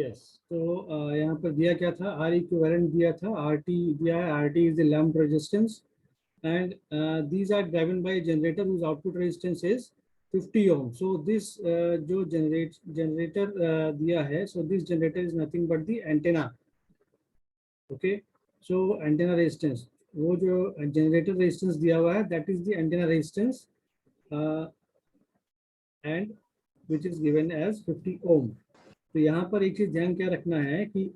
Yes, तो यहाँ पर दिया क्या था, आर इक्विवेलेंट दिया था, आर टी दिया है, R T is the lamp resistance and these are driven by a generator whose output resistance is 50 ohm. So this जो generator दिया है, so this generator is nothing but the antenna. Okay, so antenna resistance, वो जो generator resistance दिया हुआ है, that is the antenna resistance and which is given as 50 ohm. तो यहाँ पर एक चीज ध्यान क्या रखना है कि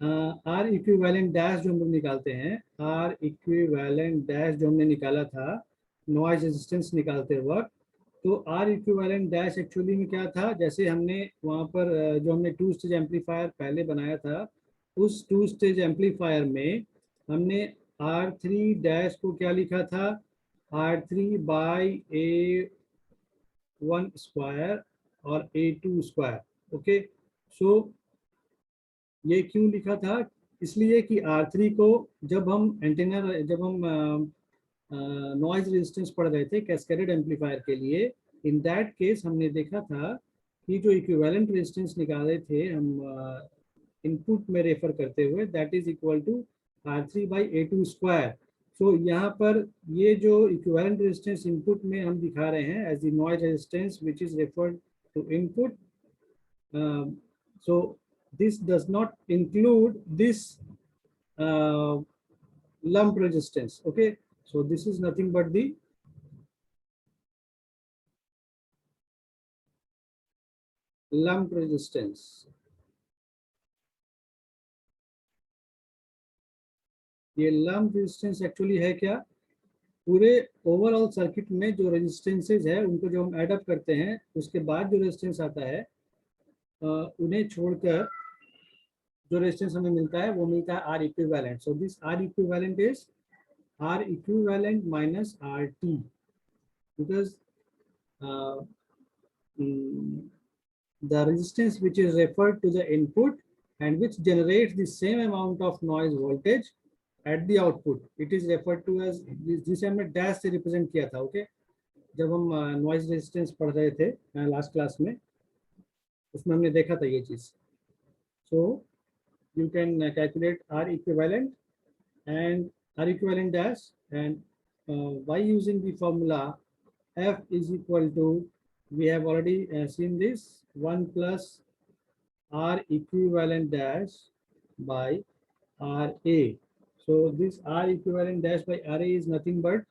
आर इक्विवेलेंट डैश जो हम लोग निकालते हैं, आर इक्विवेलेंट डैश जो हमने निकाला था नॉइज रेजिस्टेंस निकालते वक्त, तो आर इक्विवेलेंट डैश एक्चुअली में क्या था, जैसे हमने वहाँ पर जो हमने टू स्टेज एम्पलीफायर पहले बनाया था, उस टू स्टेज एम्पलीफायर में हमने आर थ्री डैश को क्या लिखा था, R three by A one square और A two square. Okay, so ये क्यों लिखा था, इसलिए कि R3 को जब हम एंटेना, जब हम नॉइज रेजिस्टेंस पढ़ रहे थे कैस्केडेड एम्पलीफायर के लिए, इन दैट केस हमने देखा था कि जो इक्विवेलेंट रेजिस्टेंस निकाले थे हम इनपुट में रेफर करते हुए, that is equal to R3 by A2 square. So यहाँ पर ये जो इक्विवेलेंट रेजिस्टेंस इनपुट में हम दिखा रहे हैं as the noise resistance which is referred to input, so this does not include this uh, lump resistance. Okay, so this is nothing but the lump resistance. ये lump resistance एक्चुअली है क्या, पूरे overall circuit में जो resistances है उनको जो हम एडअप करते हैं उसके बाद जो रेजिस्टेंस आता है उन्हें छोड़कर जो रेजिस्टेंस हमें मिलता है वो मिलता है R equivalent. So this R equivalent is R equivalent minus R T, because the resistance which is referred to the input and which generates the same amount of noise voltage at the output, it is referred to as, जिसे हमने dash से represent किया था। Okay, जब हम noise resistance पढ़ रहे थे लास्ट क्लास में, उसमें हमने देखा था ये चीज। So you can calculate R equivalent and R equivalent dash, and by using the formula F is equal to, we have already seen this, 1 plus R equivalent dash by RA. So this R equivalent dash by RA is nothing but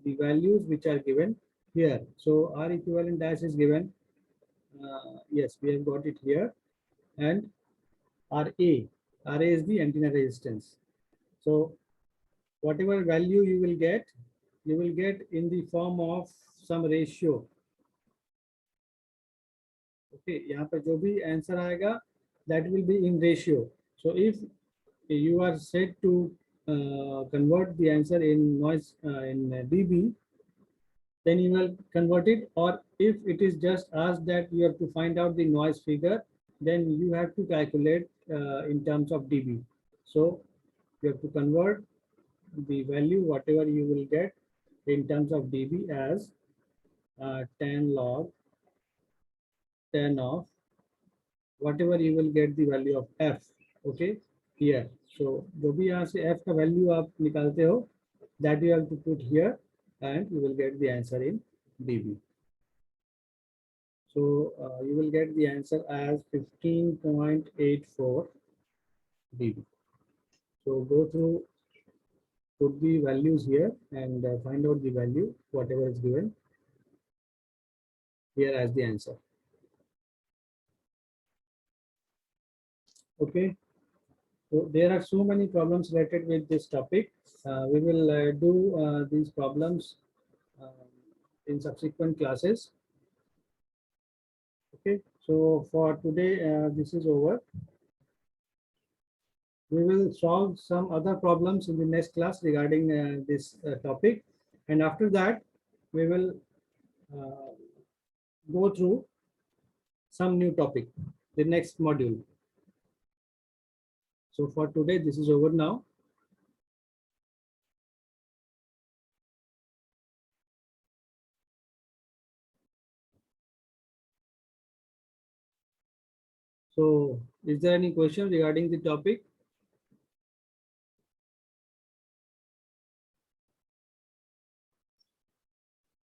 the values which are given here. So R equivalent dash is given, yes, we have got it here, and RA is the antenna resistance. So whatever value you will get in the form of some ratio. Okay, यहाँ पर जो भी answer आएगा that will be in ratio. So if you are said to convert the answer in noise in dB, then you will convert it, or if it is just asked that you have to find out the noise figure, then you have to calculate in terms of dB. So you have to convert the value whatever you will get in terms of dB as 10 log 10 of whatever you will get the value of f. Okay, here, so जो भी यहाँ से f का value आप निकालते हो, that you have to put here and you will get the answer in dB. So you will get the answer as 15.84 dB. So go through, put the values here and find out the value whatever is given here as the answer. Okay, so there are so many problems related with this topic. We will do these problems in subsequent classes. Okay, so for today this is over. We will solve some other problems in the next class regarding this topic, and after that we will go through some new topic, the next module. So for today this is over now. So is there any question regarding the topic?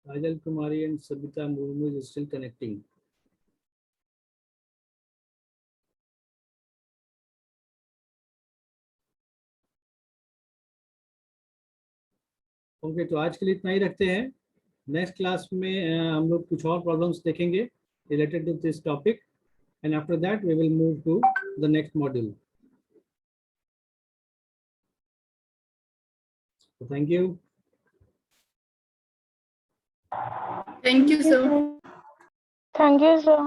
Ajal Kumari and Sabita Murmu is still connecting. Okay तो आज के लिए इतना ही रखते हैं. Next class में हम लोग कुछ और प्रॉब्लम्स देखेंगे related to this topic, and after that we will move to the next module. Thank you. Thank you, sir. Thank you, sir.